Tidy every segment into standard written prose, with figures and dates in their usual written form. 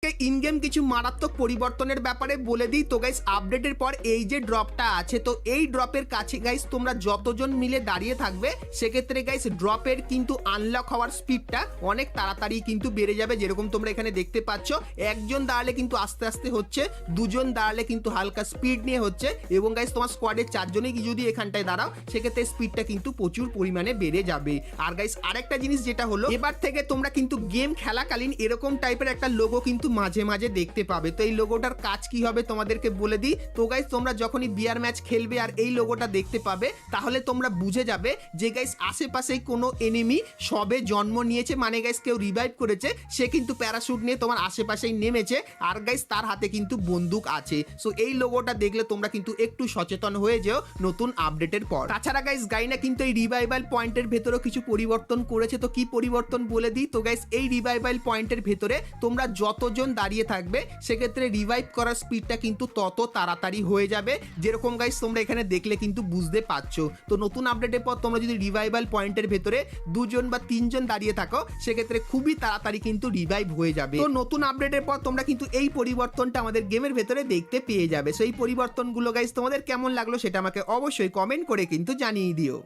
In game কিছু মারাত্মক পরিবর্তনের ব্যাপারে বলে দিই তো গাইস। আপডেটের পর এই যে ড্রপটা আছে, তো এই ড্রপের কাছে গাইস তোমরা যতজন মিলে দাঁড়িয়ে থাকবে সেক্ষেত্রে গাইস ড্রপের কিন্তু আনলক হওয়ার স্পিডটা অনেক তাড়াতাড়ি কিন্তু বেড়ে যাবে। যেরকম তোমরা এখানে দেখতে পাচ্ছ, একজন দাঁড়ালে কিন্তু আস্তে আস্তে হচ্ছে, দুজন দাঁড়ালে কিন্তু হালকা স্পিড নিয়ে হচ্ছে, এবং গাইস তোমার স্কোয়াডের চারজনেই যদি এখানটায় দাঁড়াও সেক্ষেত্রে স্পিডটা কিন্তু প্রচুর পরিমাণে বেড়ে যাবে। আর গাইস আরেকটা জিনিস যেটা হলো, এবার থেকে তোমরা কিন্তু গেম খেলাকালীন এরকম টাইপের একটা লোগো কিন্তু মাঝে মাঝে দেখতে পাবে। তো এই লোগোটার কাজ কি হবে তোমাদেরকে বলে দিই তো গাইস। তোমরা যখনই বিয়ার ম্যাচ খেলবে আর এই লোগোটা দেখতে পাবে, তাহলে তোমরা বুঝে যাবে যে গাইস আশেপাশেই কোনো এনিমি সবে জন্ম নিয়েছে, মানে গাইস কেউ রিভাইভ করেছে, সে কিন্তু প্যারাশুট নিয়ে তোমার আশেপাশেই নেমেছে, আর গাইস তার হাতে কিন্তু বন্দুক আছে। সো এই লোগোটা দেখলে তোমরা কিন্তু একটু সচেতন হয়ে যেও নতুন আপডেটের পর। তাছাড়া গাইস গাইনা কিন্তু এই রিভাইভাল পয়েন্টের ভেতরেও কিছু পরিবর্তন করেছে। তো কি পরিবর্তন বলে দিই তো গাইস, এই রিভাইভাল পয়েন্টের ভেতরে তোমরা যতজন দাঁড়িয়ে থাকবে সেক্ষেত্রে রিভাইভ করার স্পিডটা কিন্তু তত তাড়াতাড়ি হয়ে যাবে। যেরকম গাইস তোমরা এখানে দেখলে কিন্তু বুঝতে পারছো। তো নতুন আপডেটের পর তোমরা যদি রিভাইভাল পয়েন্টের ভেতরে দুজন বা তিনজন দাঁড়িয়ে থাকো সেক্ষেত্রে খুবই তাড়াতাড়ি কিন্তু রিভাইভ হয়ে যাবে। তো নতুন আপডেটের পর তোমরা কিন্তু এই পরিবর্তনটা আমাদের গেমের ভেতরে দেখতে পেয়ে যাবে। সেই পরিবর্তনগুলো গাইস তোমাদের কেমন লাগলো সেটা আমাকে অবশ্যই কমেন্ট করে কিন্তু জানিয়ে দিও।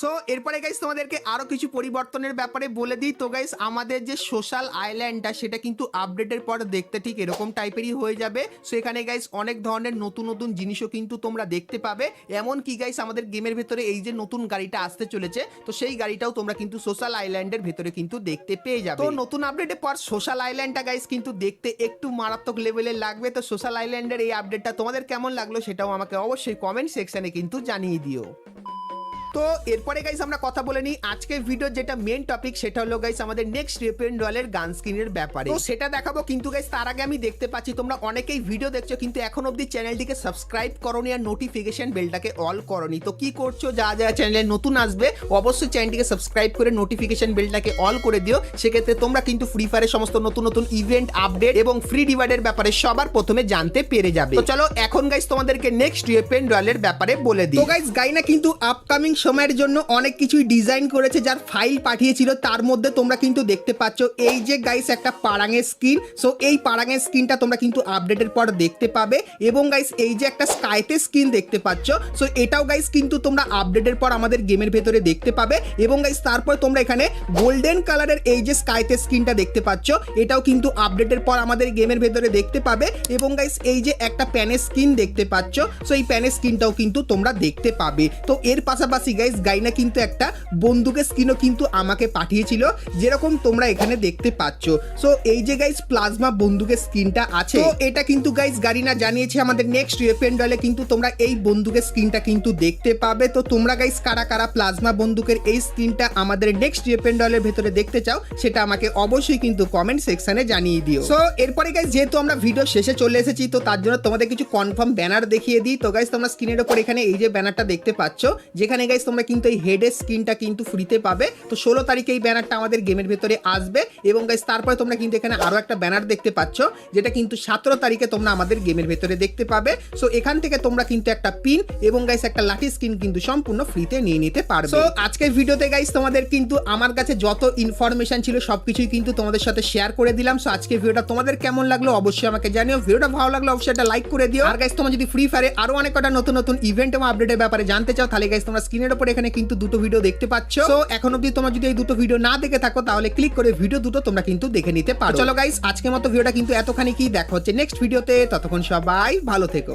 সো এরপরে গাইস তোমাদেরকে আরো কিছু পরিবর্তনের ব্যাপারে বলে দিই তো গাইস, আমাদের যে সোশ্যাল আইল্যান্ডটা সেটা কিন্তু আপডেটের পর দেখতে ঠিক এরকম টাইপেরই হয়ে যাবে। সো এখানে গাইস অনেক ধরনের নতুন নতুন জিনিসও কিন্তু তোমরা দেখতে পাবে। এমন কি গাইস আমাদের গেমের ভেতরে এই যে নতুন গাড়িটা আসতে চলেছে, তো সেই গাড়িটাও তোমরা কিন্তু সোশ্যাল আইল্যান্ডের ভেতরে কিন্তু দেখতে পেয়ে যাবে। তো নতুন আপডেটের পর সোশ্যাল আইল্যান্ডটা গাইস কিন্তু দেখতে একটু মারাত্মক লেভেলের লাগবে। তো সোশ্যাল আইল্যান্ডের এই আপডেটটা তোমাদের কেমন লাগলো সেটাও আমাকে অবশ্যই কমেন্ট সেকশনে কিন্তু জানিয়ে দিও। তো এরপরে গাইস আমরা কথা বলে নিই আজকের ভিডিও যেটা মেন টপিক, সেটা হলো গাইস আমাদের নেক্সট ওয়েপন রয়্যালের গান স্কিনের ব্যাপারে। তো সেটা দেখাবো, কিন্তু গাইস তার আগে আমি দেখতে পাচ্ছি তোমরা অনেকেই ভিডিও দেখছো কিন্তু এখন অবধি চ্যানেলটিকে সাবস্ক্রাইব করোনি আর নোটিফিকেশন বেলটাকে অল করোনি। তো কি করছো, যা যা চ্যানেলে নতুন আসবে অবশ্যই চ্যানেলটিকে সাবস্ক্রাইব করে নোটিফিকেশন বেলটাকে অল করে দিও। সেক্ষেত্রে তোমরা কিন্তু ফ্রি ফায়ারের সমস্ত নতুন নতুন ইভেন্ট আপডেট এবং ফ্রি ডিভাইডের ব্যাপারে সবার প্রথমে জানতে পেরে যাবে। তো চলো এখন গাইস তোমাদেরকে নেক্সট ওয়েপন রয়্যালের ব্যাপারে বলে দিই। তো গাইস গাইনা কিন্তু আপকামিং সময়ের জন্য অনেক কিছুই ডিজাইন করেছে, যার ফাইল পাঠিয়েছিল তার মধ্যে তোমরা কিন্তু দেখতে পাচ্ছ এই যে গাইস একটা পারাঙের স্কিন। সো এই পারাঙের স্কিনটা তোমরা কিন্তু আপডেটের পর দেখতে পাবে, এবং গাইস এই যে একটা স্কাইতে স্কিন দেখতে পাচ্ছ, সো এটাও গাইস কিন্তু তোমরা আপডেটের পর আমাদের গেমের ভেতরে দেখতে পাবে। এবং গাইস তারপর তোমরা এখানে গোল্ডেন কালারের এই যে স্কাইতে স্কিনটা দেখতে পাচ্ছ, এটাও কিন্তু আপডেটের পর আমাদের গেমের ভেতরে দেখতে পাবে। এবং গাইস এই যে একটা প্যানের স্কিন দেখতে পাচ্ছ, সো এই প্যানের স্কিনটাও কিন্তু তোমরা দেখতে পাবে। তো এর পাশাপাশি গাইস গাইনা কিন্তু একটা বন্দুকের স্কিনও কিন্তু আমাকে পাঠিয়েছিল, যেরকম তোমরা এখানে দেখতে পাচ্ছ। সো এই যে গাইস প্লাজমা বন্দুকের স্কিনটা আছে, তো এটা কিন্তু গাইস গারিনা জানিয়েছে আমাদের নেক্সট ওয়েপন রয়্যালে কিন্তু তোমরা এই বন্দুকের স্কিনটা কিন্তু দেখতে পাবে। তো তোমরা গাইস কারা কারা প্লাজমা বন্দুকের এই স্কিনটা আমাদের নেক্সট ওয়েপন রয়্যালের ভেতরে দেখতে চাও সেটা আমাকে অবশ্যই কিন্তু কমেন্ট সেকশনে জানিয়ে দিও। সো এরপরে গাইস যেহেতু আমরা ভিডিও শেষে চলে এসেছি, তো তার জন্য তোমাদের কিছু কনফার্ম ব্যানার দেখিয়ে দিই। তো গাইস তোমরা স্ক্রিনের উপর এখানে এই যে ব্যানারটা দেখতে পাচ্ছ, যেখানে গাইস তোমরা কিন্তু এই হেডের স্কিনটা কিন্তু ফ্রিতে পাবে। তো 16 তারিখে এই ব্যানারটা আমাদের গেমের ভেতরে আসবে, এবং গাইস তারপরে তোমরা কিন্তু এখানে আরো একটা ব্যানার দেখতে পাচ্ছ যেটা কিন্তু 17 তারিখে তোমরা আমাদের গেমের ভেতরে দেখতে পাবে। সো এখান থেকে তোমরা কিন্তু একটা পিন এবং গাইস একটা লাঠি স্কিন কিন্তু সম্পূর্ণ ফ্রিতে নিয়ে নিতে পারবে। সো আজকের ভিডিওতে গাইস তোমাদের কিন্তু আমার কাছে যত ইনফরমেশন ছিল সবকিছুই কিন্তু তোমাদের সাথে শেয়ার করে দিলাম। সো আজকের ভিডিওটা তোমাদের কেমন লাগলো অবশ্যই আমাকে জানিও। ভিডিওটা ভালো লাগলো অবশ্যই একটা লাইক করে দিও। আর গাইস তোমরা যদি ফ্রি ফায়ারে আরো অনেক কটা নতুন নতুন ইভেন্ট এবং আপডেটের ব্যাপারে জানতে চাও, তাহলে গাইস তোমরা স্ক্রিনের উপর এখানে কিন্তু দুটো ভিডিও দেখতে পাচ্ছ। সো এখন অবধি তোমরা যদি এই দুটো ভিডিও না দেখে থাকো তাহলে ক্লিক করে ভিডিও দুটো তোমরা কিন্তু দেখে নিতে পারো। চলো গাইস আজকের মতো ভিডিওটা কিন্তু এতখানি কি, দেখা হচ্ছে নেক্সট ভিডিওতে। ততক্ষণ সবাই ভালো থেকো।